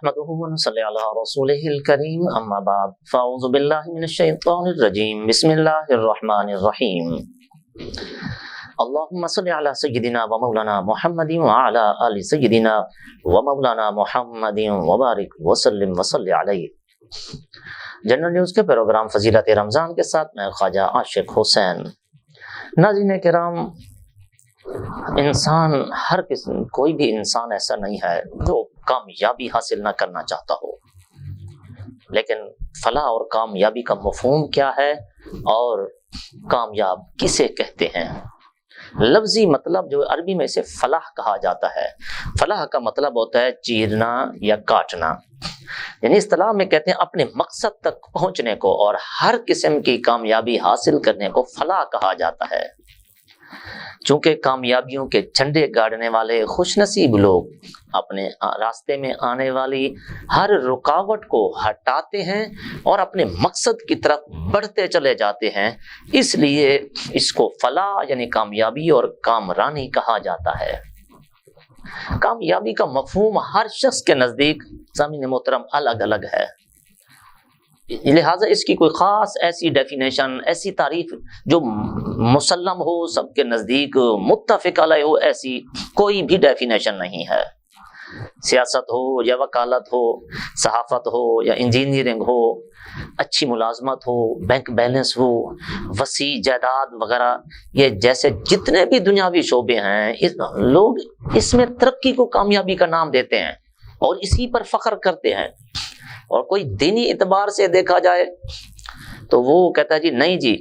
نحمده ونصلي على رسوله الكريم اما بعد فاعوذ بالله من الشيطان الرجيم بسم الله الرحمن الرحيم اللهم صل على سيدنا ومولانا محمد وعلى آل سيدنا ومولانا محمد وبارك وسلم وصل علیہ۔ جنرل نیوز کے پروگرام فضیلت رمضان کے ساتھ میں خواجہ عاشق حسین۔ ناظرین کرام، انسان ہر قسم کوئی بھی انسان ایسا نہیں ہے جو کامیابی حاصل نہ کرنا چاہتا ہو، لیکن فلاح اور کامیابی کا مفہوم کیا ہے اور کامیاب کسے کہتے ہیں؟ لفظی مطلب جو عربی میں اسے فلاح کہا جاتا ہے، فلاح کا مطلب ہوتا ہے چیرنا یا کاٹنا، یعنی اصطلاح میں کہتے ہیں اپنے مقصد تک پہنچنے کو، اور ہر قسم کی کامیابی حاصل کرنے کو فلاح کہا جاتا ہے۔ چونکہ کامیابیوں کے جھنڈے گاڑنے والے خوش نصیب لوگ اپنے راستے میں آنے والی ہر رکاوٹ کو ہٹاتے ہیں اور اپنے مقصد کی طرف بڑھتے چلے جاتے ہیں، اس لیے اس کو فلاح یعنی کامیابی اور کامرانی کہا جاتا ہے۔ کامیابی کا مفہوم ہر شخص کے نزدیک سامعین محترم الگ الگ ہے، لہٰذا اس کی کوئی خاص ایسی ڈیفینیشن، ایسی تعریف جو مسلم ہو، سب کے نزدیک متفق علیہ ہو، ایسی کوئی بھی ڈیفینیشن نہیں ہے۔ سیاست ہو یا وکالت ہو، صحافت ہو یا انجینئرنگ ہو، اچھی ملازمت ہو، بینک بیلنس ہو، وسیع جائیداد وغیرہ، یہ جیسے جتنے بھی دنیاوی شعبے ہیں، لوگ اس میں ترقی کو کامیابی کا نام دیتے ہیں اور اسی پر فخر کرتے ہیں۔ اور کوئی دینی اعتبار سے دیکھا جائے تو وہ کہتا ہے جی نہیں جی،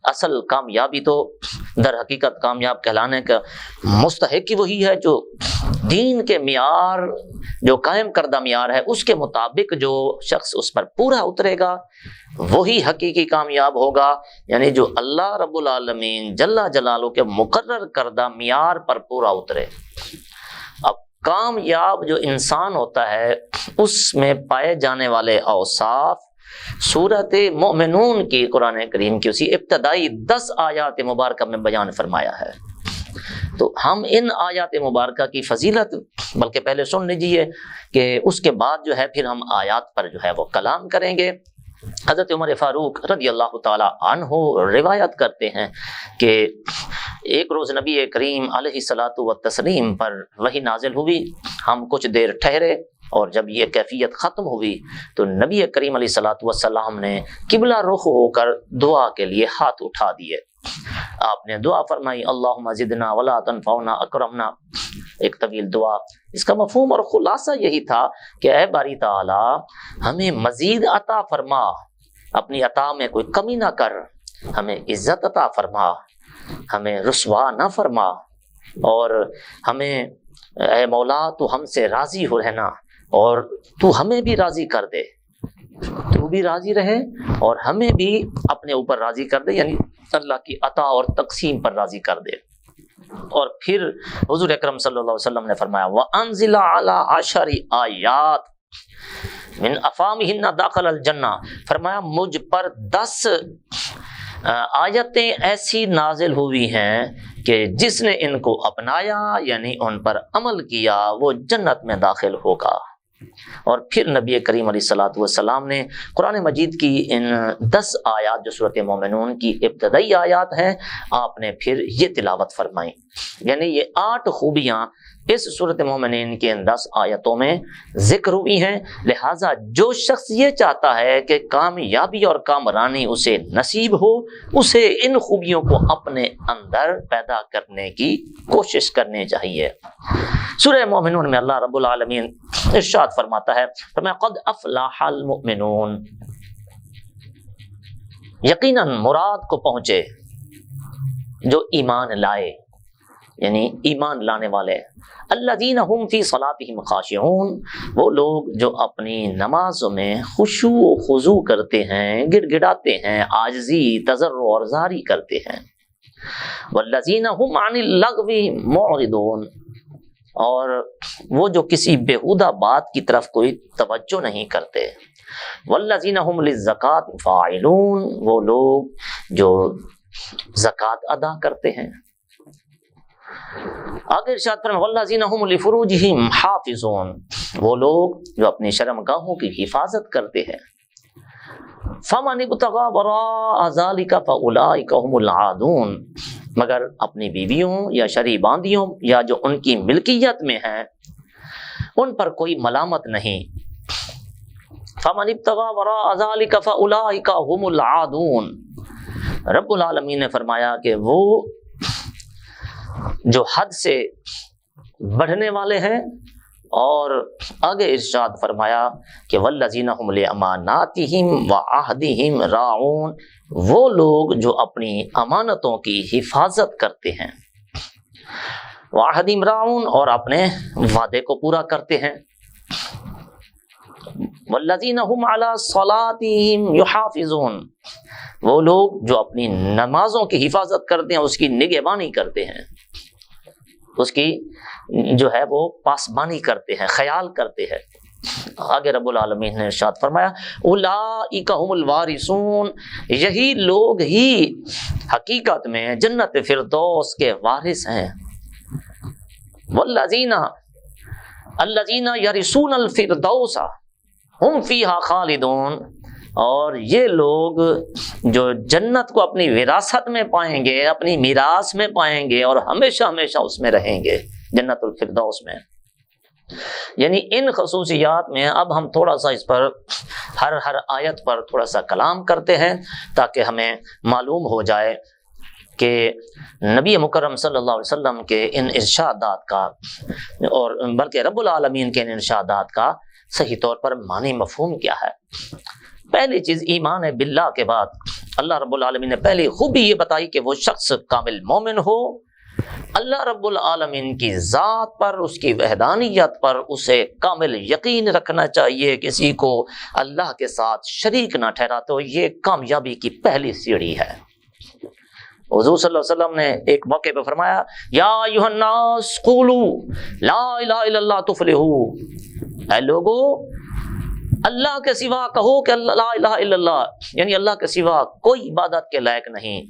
اصل کامیابی تو در حقیقت کامیاب کہلانے کا مستحق ہی وہی ہے جو دین کے معیار، جو قائم کردہ معیار ہے، اس کے مطابق جو شخص اس پر پورا اترے گا وہی حقیقی کامیاب ہوگا، یعنی جو اللہ رب العالمین جل جلالہ کے مقرر کردہ معیار پر پورا اترے۔ اب کامیاب جو انسان ہوتا ہے اس میں پائے جانے والے اوصاف سورۃ مومنون کی قرآن کریم کی اسی ابتدائی 10 آیات مبارکہ میں بیان فرمایا ہے۔ تو ہم ان آیات مبارکہ کی فضیلت بلکہ پہلے سن لیجیے کہ اس کے بعد جو ہے پھر ہم آیات پر جو ہے وہ کلام کریں گے۔ حضرت عمر فاروق رضی اللہ تعالی عنہ روایت کرتے ہیں کہ ایک روز نبی کریم علیہ الصلاۃ والتسلیم پر وحی نازل ہوئی، ہم کچھ دیر ٹھہرے، اور جب یہ کیفیت ختم ہوئی تو نبی کریم علیہ الصلاۃ والسلام نے قبلہ رخ ہو کر دعا کے لیے ہاتھ اٹھا دیے۔ آپ نے دعا فرمائی، اللہم زدنا ولا تنفعنا اکرمنا، ایک طویل دعا۔ اس کا مفہوم اور خلاصہ یہی تھا کہ اے باری تعالی ہمیں مزید عطا فرما، اپنی عطا میں کوئی کمی نہ کر، ہمیں عزت عطا فرما، ہمیں رسوا نہ فرما، اور ہمیں اے مولا تو ہم سے راضی ہو رہنا اور تو ہمیں بھی راضی کر دے، تو بھی راضی رہے اور ہمیں بھی اپنے اوپر راضی کر دے، یعنی اللہ کی عطا اور تقسیم پر راضی کر دے۔ اور پھر حضور اکرم صلی اللہ علیہ وسلم نے فرمایا وَأَنزِلَ عَلَىٰ 10 آیات من افامہن داخل الجنہ، فرمایا مجھ پر 10 آیتیں ایسی نازل ہوئی ہیں کہ جس نے ان کو اپنایا یعنی ان پر عمل کیا وہ جنت میں داخل ہوگا۔ اور پھر نبی کریم علیہ الصلوۃ والسلام نے قرآن مجید کی ان 10 آیات جو سورۃ مومنون کی ابتدائی آیات ہیں، آپ نے پھر یہ تلاوت فرمائی، یعنی یہ 8 خوبیاں اس سورۃ مومنین کے ان 10 آیتوں میں ذکر ہوئی ہیں۔ لہٰذا جو شخص یہ چاہتا ہے کہ کامیابی اور کامرانی اسے نصیب ہو، اسے ان خوبیوں کو اپنے اندر پیدا کرنے کی کوشش کرنی چاہیے۔ سورہ مومنون میں اللہ رب العالمین ارشاد فرماتا ہے، فرمایا قد افلح المؤمنون، یقیناً مراد کو پہنچے جو ایمان لائے، یعنی ایمان لانے والے۔ الذین هم فی صلاتہم خاشعون، وہ لوگ جو اپنی نمازوں میں خشوع و خضوع کرتے ہیں، گڑ گڑاتے ہیں، عاجزی، تضرع اور زاری کرتے ہیں۔ والذین هم عن اللغو معرضون، اور وہ جو کسی بیہودہ بات کی طرف کوئی توجہ نہیں کرتے۔ والذین هم للزکاۃ فاعلون، وہ لوگ جو زکوٰۃ ادا کرتے ہیں۔ آگے ارشاد فرمایا والذین هم لفروجہم حافظون، وہ لوگ جو اپنی شرمگاہوں کی حفاظت کرتے ہیں، فمن ابتغى وراء ذلك فاولئک هم العادون، مگر اپنی بیویوں یا شرعی باندیوں یا جو ان کی ملکیت میں ہیں ان پر کوئی ملامت نہیں۔ فمن ابتغى وراء ذلك فاولئک هم العادون، رب العالمین نے فرمایا کہ وہ جو حد سے بڑھنے والے ہیں، اور آگے ارشاد فرمایا کہ والذین هم لاماناتہم وعہدہم راعون، وہ لوگ جو اپنی امانتوں کی حفاظت کرتے ہیں، وعہدہم راعون، اور اپنے وعدے کو پورا کرتے ہیں، والذین هم علی صلاتہم یحافظون، وہ لوگ جو اپنی نمازوں کی حفاظت کرتے ہیں، اس کی نگہبانی کرتے ہیں، اس کی جو ہے وہ پاسبانی کرتے ہیں، خیال کرتے ہیں۔ آگے رب العالمین نے ارشاد فرمایا اولئک هم الوارثون، یہی لوگ ہی حقیقت میں جنت فردوس کے وارث ہیں۔ والذین الذین یرثون الفردوس ہم فیہا خالدون، اور یہ لوگ جو جنت کو اپنی وراثت میں پائیں گے، اپنی میراث میں پائیں گے، اور ہمیشہ ہمیشہ اس میں رہیں گے، جنت الفردوس میں۔ یعنی ان خصوصیات میں اب ہم تھوڑا سا اس پر ہر آیت پر تھوڑا سا کلام کرتے ہیں، تاکہ ہمیں معلوم ہو جائے کہ نبی مکرم صلی اللہ علیہ وسلم کے ان ارشادات کا، اور بلکہ رب العالمین کے ان ارشادات کا صحیح طور پر معنی مفہوم کیا ہے۔ پہلی چیز ایمان باللہ کے بعد اللہ رب العالمین نے پہلی خوبی یہ بتائی کہ وہ شخص کامل مومن ہو، اللہ رب العالمین کی ذات پر، اس کی وحدانیت پر اسے کامل یقین رکھنا چاہیے، کسی کو اللہ کے ساتھ شریک نہ ٹھہراتے ہو، یہ کامیابی کی پہلی سیڑھی ہے۔ حضور صلی اللہ علیہ وسلم نے ایک موقع پہ فرمایا یا ایھا الناس قولوا لا الہ الا اللہ تفلحوا، اے لوگو اللہ کے سوا کہو کہ لا الہ الا اللہ، یعنی اللہ کے سوا کوئی عبادت کے لائق نہیں،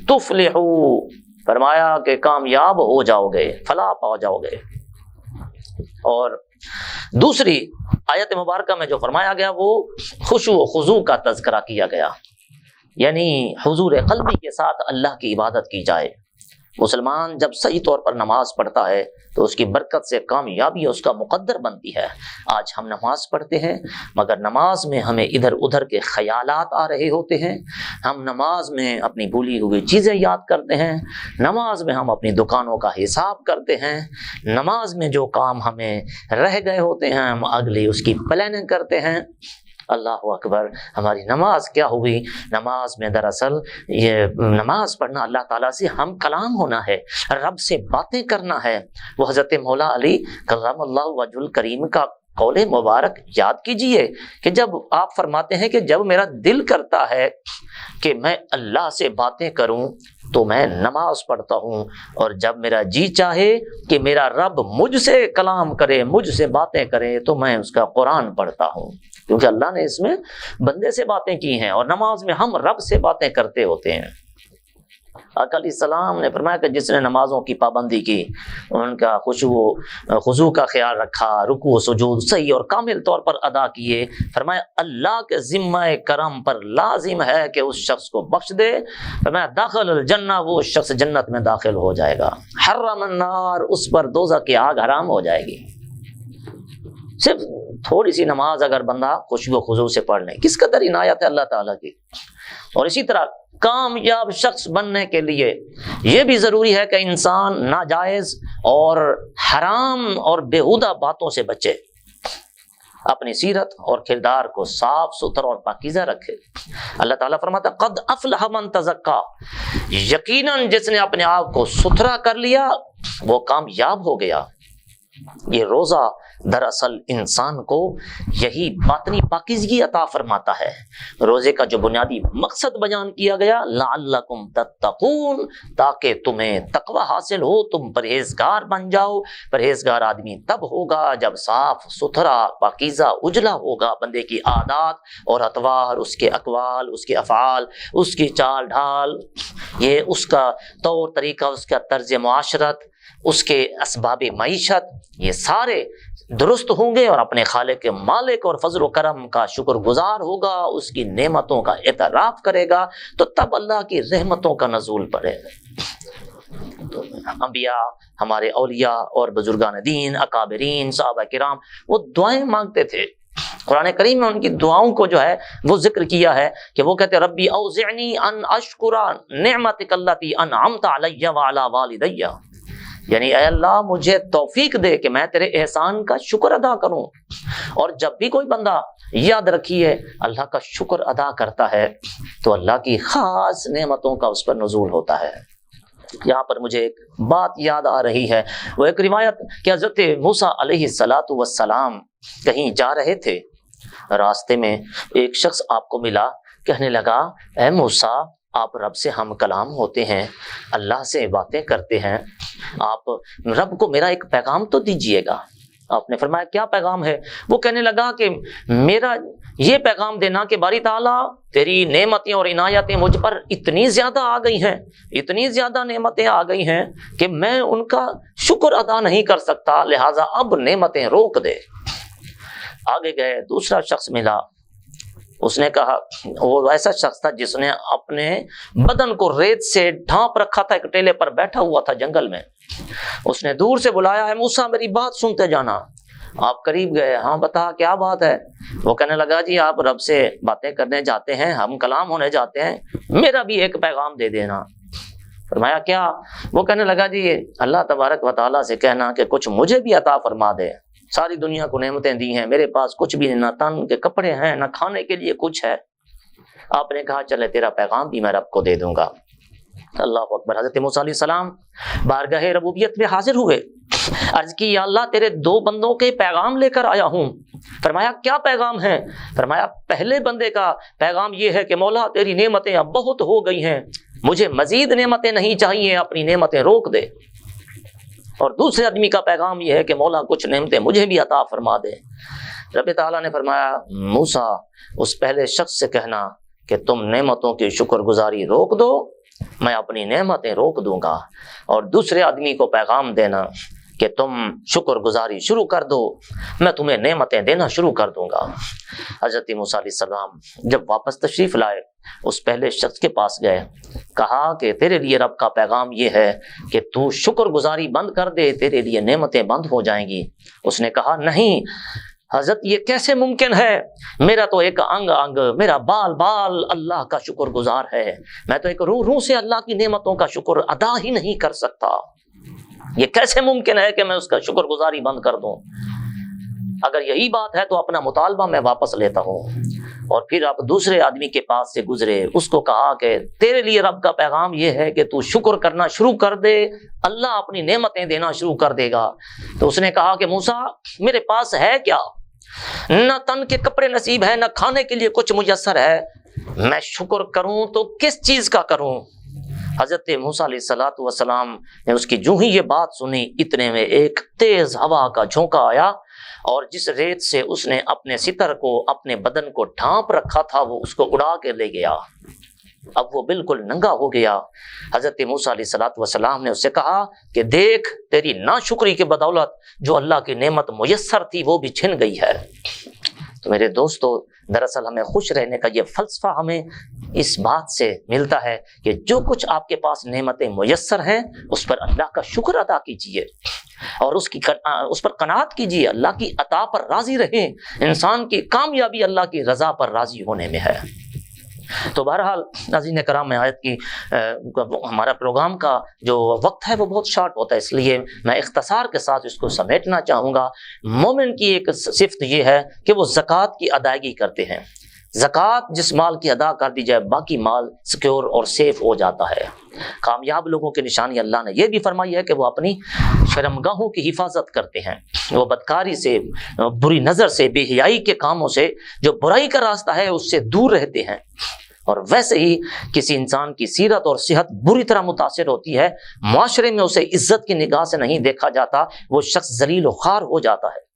تفلحوا، فرمایا کہ کامیاب ہو جاؤ گے، فلاح پا جاؤ گے۔ اور دوسری آیت مبارکہ میں جو فرمایا گیا وہ خشوع و خضوع کا تذکرہ کیا گیا، یعنی حضور قلبی کے ساتھ اللہ کی عبادت کی جائے۔ مسلمان جب صحیح طور پر نماز پڑھتا ہے تو اس کی برکت سے کامیابی اس کا مقدر بنتی ہے۔ آج ہم نماز پڑھتے ہیں مگر نماز میں ہمیں ادھر ادھر کے خیالات آ رہے ہوتے ہیں، ہم نماز میں اپنی بھولی ہوئی چیزیں یاد کرتے ہیں، نماز میں ہم اپنی دکانوں کا حساب کرتے ہیں، نماز میں جو کام ہمیں رہ گئے ہوتے ہیں ہم اگلی اس کی پلاننگ کرتے ہیں۔ اللہ اکبر، ہماری نماز کیا ہوئی؟ نماز میں دراصل یہ نماز پڑھنا اللہ تعالیٰ سے ہم کلام ہونا ہے، رب سے باتیں کرنا ہے۔ وہ حضرت مولا علی کرم اللہ وجہ الکریم کا قول مبارک یاد کیجئے کہ جب آپ فرماتے ہیں کہ جب میرا دل کرتا ہے کہ میں اللہ سے باتیں کروں تو میں نماز پڑھتا ہوں، اور جب میرا جی چاہے کہ میرا رب مجھ سے کلام کرے، مجھ سے باتیں کرے، تو میں اس کا قرآن پڑھتا ہوں، کیونکہ اللہ نے اس میں بندے سے باتیں کی ہیں، اور نماز میں ہم رب سے باتیں کرتے ہوتے ہیں۔ آقا علیہ السلام نے فرمایا کہ جس نے نمازوں کی پابندی کی، ان کا خضوع کا خیال رکھا، رکوع سجود صحیح اور کامل طور پر ادا کیے، فرمایا اللہ کے ذمہ کرم پر لازم ہے کہ اس شخص کو بخش دے، فرمایا داخل الجنہ، وہ شخص جنت میں داخل ہو جائے گا، حرم النار، اس پر دوزخ کی آگ حرام ہو جائے گی۔ صرف تھوڑی سی نماز اگر بندہ خشوع و خضوع سے پڑھ لے، کس قدر عنایت ہے اللہ تعالیٰ کی۔ اور اسی طرح کامیاب شخص بننے کے لیے یہ بھی ضروری ہے کہ انسان ناجائز اور حرام اور بیہودہ باتوں سے بچے، اپنی سیرت اور کردار کو صاف ستھرا اور پاکیزہ رکھے۔ اللہ تعالیٰ فرماتا ہے قد افلح من تزکا، یقیناً جس نے اپنے آپ کو ستھرا کر لیا وہ کامیاب ہو گیا۔ یہ روزہ دراصل انسان کو یہی باطنی پاکیزگی عطا فرماتا ہے۔ روزے کا جو بنیادی مقصد بیان کیا گیا لعلکم تتقون، تاکہ تمہیں تقوی حاصل ہو، تم پرہیزگار بن جاؤ۔ پرہیزگار آدمی تب ہوگا جب صاف ستھرا پاکیزہ اجلا ہوگا، بندے کی عادات اور اطوار، اس کے اقوال، اس کے افعال، اس کی چال ڈھال، یہ اس کا طور طریقہ، اس کا طرز معاشرت، اس کے اسباب معیشت یہ سارے درست ہوں گے اور اپنے خالق مالک اور فضل و کرم کا شکر گزار ہوگا، اس کی نعمتوں کا اعتراف کرے گا، تو تب اللہ کی رحمتوں کا نزول پڑے گا۔ تو انبیاء، ہمارے اولیاء اور بزرگان دین، اکابرین، صحابہ کرام، وہ دعائیں مانگتے تھے۔ قرآن کریم میں ان کی دعاؤں کو جو ہے وہ ذکر کیا ہے کہ وہ کہتے ربی اوزعنی ان اشکر نعمتک التی انعمت علی وعلی والدی، یعنی اے اللہ مجھے توفیق دے کہ میں تیرے احسان کا شکر ادا کروں۔ اور جب بھی کوئی بندہ، یاد رکھیے، اللہ کا شکر ادا کرتا ہے تو اللہ کی خاص نعمتوں کا اس پر نزول ہوتا ہے۔ یہاں پر مجھے ایک بات یاد آ رہی ہے، وہ ایک روایت کہ حضرت موسیٰ علیہ السلام کہیں جا رہے تھے، راستے میں ایک شخص آپ کو ملا، کہنے لگا اے موسیٰ آپ رب سے ہم کلام ہوتے ہیں، اللہ سے باتیں کرتے ہیں، آپ رب کو میرا ایک پیغام تو دیجئے گا۔ آپ نے فرمایا کیا پیغام ہے؟ وہ کہنے لگا کہ میرا یہ پیغام دینا کہ باری تعالیٰ تیری نعمتیں اور عنایتیں مجھ پر اتنی زیادہ آ گئی ہیں، اتنی زیادہ نعمتیں آ گئی ہیں کہ میں ان کا شکر ادا نہیں کر سکتا، لہٰذا اب نعمتیں روک دے۔ آگے گئے، دوسرا شخص ملا، اس نے کہا، وہ ایسا شخص تھا جس نے اپنے بدن کو ریت سے ڈھانپ رکھا تھا، ایک ٹیلے پر بیٹھا ہوا تھا جنگل میں۔ اس نے دور سے بلایا، ہے موسیٰ میری بات سنتے جانا۔ آپ قریب گئے، ہاں بتا کیا بات ہے؟ وہ کہنے لگا جی آپ رب سے باتیں کرنے جاتے ہیں، ہم کلام ہونے جاتے ہیں، میرا بھی ایک پیغام دے دینا۔ فرمایا کیا؟ وہ کہنے لگا جی اللہ تبارک و تعالیٰ سے کہنا کہ کچھ مجھے بھی عطا فرما دے، ساری دنیا کو نعمتیں دی ہیں، میرے پاس کچھ بھی نہ تن کے کپڑے ہیں نہ کھانے کے لیے کچھ ہے۔ آپ نے کہا چلے تیرا پیغام بھی میں رب کو دے دوں گا۔ اللہ اکبر۔ حضرت موسیٰ علیہ السلام بارگاہ ربوبیت میں حاضر ہوئے، عرض کی یا اللہ تیرے دو بندوں کے پیغام لے کر آیا ہوں۔ فرمایا کیا پیغام ہے؟ فرمایا پہلے بندے کا پیغام یہ ہے کہ مولا تیری نعمتیں اب بہت ہو گئی ہیں، مجھے مزید نعمتیں نہیں چاہیے، اپنی نعمتیں روک دے۔ اور دوسرے آدمی کا پیغام یہ ہے کہ مولا کچھ نعمتیں مجھے بھی عطا فرما دے۔ رب تعالیٰ نے فرمایا موسیٰ اس پہلے شخص سے کہنا کہ تم نعمتوں کی شکر گزاری روک دو، میں اپنی نعمتیں روک دوں گا، اور دوسرے آدمی کو پیغام دینا کہ تم شکر گزاری شروع کر دو، میں تمہیں نعمتیں دینا شروع کر دوں گا۔ حضرت موسیٰ علیہ السلام جب واپس تشریف لائے، اس پہلے شخص کے پاس گئے، کہا کہ تیرے لیے رب کا پیغام یہ ہے کہ تو شکر گزاری بند کر دے، تیرے لیے نعمتیں بند ہو جائیں گی۔ اس نے کہا نہیں حضرت یہ کیسے ممکن ہے، میرا تو ایک انگ انگ، میرا بال بال اللہ کا شکر گزار ہے، میں تو ایک روح سے اللہ کی نعمتوں کا شکر ادا ہی نہیں کر سکتا، یہ کیسے ممکن ہے کہ میں اس کا شکر گزاری بند کر دوں؟ اگر یہی بات ہے تو اپنا مطالبہ میں واپس لیتا ہوں۔ اور پھر آپ دوسرے آدمی کے پاس سے گزرے، اس کو کہا کہ تیرے لیے رب کا پیغام یہ ہے کہ تو شکر کرنا شروع کر دے، اللہ اپنی نعمتیں دینا شروع کر دے گا۔ تو اس نے کہا کہ موسیٰ میرے پاس ہے کیا؟ نہ تن کے کپڑے نصیب ہے، نہ کھانے کے لیے کچھ میسر ہے، میں شکر کروں تو کس چیز کا کروں؟ حضرت موسیٰ علیہ السلام نے اس کی جو ہی یہ بات سنی، اتنے میں ایک تیز ہوا کا جھونکا آیا، اور جس ریت سے اس نے اپنے ستر کو، اپنے بدن کو ڈھانپ رکھا تھا، وہ اس کو اڑا کے لے گیا۔ اب وہ بالکل ننگا ہو گیا۔ حضرت موسیٰ علیہ السلام نے اس سے کہا کہ دیکھ تیری ناشکری کی بدولت جو اللہ کی نعمت میسر تھی وہ بھی چھن گئی ہے۔ تو میرے دوستو، دراصل ہمیں خوش رہنے کا یہ فلسفہ ہمیں اس بات سے ملتا ہے کہ جو کچھ آپ کے پاس نعمتیں میسر ہیں اس پر اللہ کا شکر ادا کیجیے، اور اس پر قناعت کیجیے، اللہ کی عطا پر راضی رہیں۔ انسان کی کامیابی اللہ کی رضا پر راضی ہونے میں ہے۔ تو بہرحال ناظرین کرام، میں آیت کی ہمارا پروگرام کا جو وقت ہے وہ بہت شارٹ ہوتا ہے، اس لیے میں اختصار کے ساتھ اس کو سمیٹنا چاہوں گا۔ مومن کی ایک صفت یہ ہے کہ وہ زکوٰۃ کی ادائیگی کرتے ہیں۔ زکوٰۃ جس مال کی ادا کر دی جائے، باقی مال سیکیور اور سیف ہو جاتا ہے۔ کامیاب لوگوں کی نشانی اللہ نے یہ بھی فرمائی ہے کہ وہ اپنی شرمگاہوں کی حفاظت کرتے ہیں، وہ بدکاری سے، بری نظر سے، بے حیائی کے کاموں سے، جو برائی کا راستہ ہے اس سے دور رہتے ہیں۔ اور ویسے ہی کسی انسان کی سیرت اور صحت بری طرح متاثر ہوتی ہے، معاشرے میں اسے عزت کی نگاہ سے نہیں دیکھا جاتا، وہ شخص ذلیل و خوار ہو جاتا ہے۔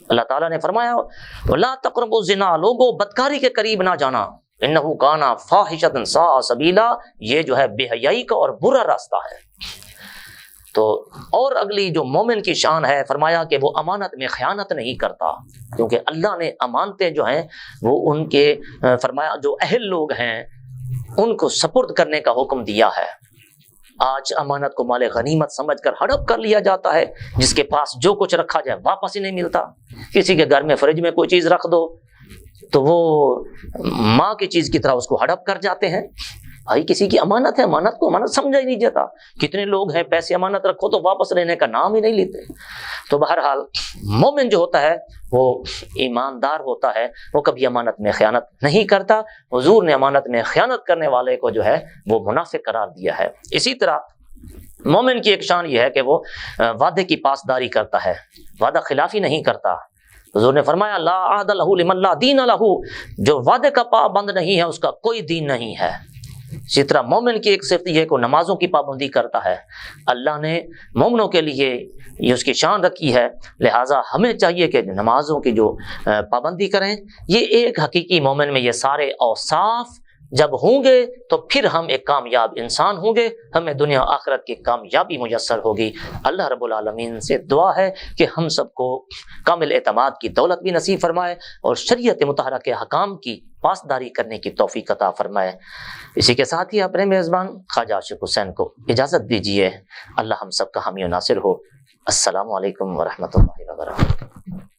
اللہ تعالیٰ نے فرمایا وَلَا تَقْرَبُوا الزِّنَا، لوگوں بدکاری کے قریب نہ جانا، اِنَّهُ كَانَ فَاحِشَةً سَاءَ سَبِيلًا، یہ جو ہے بے حیائی کا اور برا راستہ ہے۔ تو اور اگلی جو مومن کی شان ہے، فرمایا کہ وہ امانت میں خیانت نہیں کرتا، کیونکہ اللہ نے امانتیں جو ہیں وہ ان کے فرمایا جو اہل لوگ ہیں ان کو سپرد کرنے کا حکم دیا ہے۔ آج امانت کو مال غنیمت سمجھ کر ہڑپ کر لیا جاتا ہے، جس کے پاس جو کچھ رکھا جائے واپس ہی نہیں ملتا۔ کسی کے گھر میں فریج میں کوئی چیز رکھ دو تو وہ ماں کی چیز کی طرح اس کو ہڑپ کر جاتے ہیں۔ بھائی کسی کی امانت ہے، امانت کو امانت سمجھا ہی نہیں جاتا۔ کتنے لوگ ہیں پیسے امانت رکھو تو واپس لینے کا نام ہی نہیں لیتے۔ تو بہرحال مومن جو ہوتا ہے وہ ایماندار ہوتا ہے، وہ کبھی امانت میں خیانت نہیں کرتا۔ حضور نے امانت میں خیانت کرنے والے کو جو ہے وہ منافق قرار دیا ہے۔ اسی طرح مومن کی ایک شان یہ ہے کہ وہ وعدے کی پاسداری کرتا ہے، وعدہ خلافی نہیں کرتا۔ حضور نے فرمایا لا عہد لہ لمن لا دین لہ، جو وعدے کا پابند نہیں ہے اس کا کوئی دین نہیں ہے۔ اسی طرح مومن کی ایک صفت یہ ہے کہ نمازوں کی پابندی کرتا ہے۔ اللہ نے مومنوں کے لیے یہ اس کی شان رکھی ہے، لہٰذا ہمیں چاہیے کہ نمازوں کی جو پابندی کریں۔ یہ ایک حقیقی مومن میں یہ سارے اوصاف جب ہوں گے تو پھر ہم ایک کامیاب انسان ہوں گے، ہمیں دنیا آخرت کی کامیابی میسر ہوگی۔ اللہ رب العالمین سے دعا ہے کہ ہم سب کو کامل اعتماد کی دولت بھی نصیب فرمائے اور شریعت مطہرہ کے حکام کی پاسداری کرنے کی توفیق عطا فرمائے۔ اسی کے ساتھ ہی اپنے میزبان خواجہ عاشق حسین کو اجازت دیجیے۔ اللہ ہم سب کا حامی و ناصر ہو۔ السلام علیکم ورحمۃ اللہ وبرکاتہ۔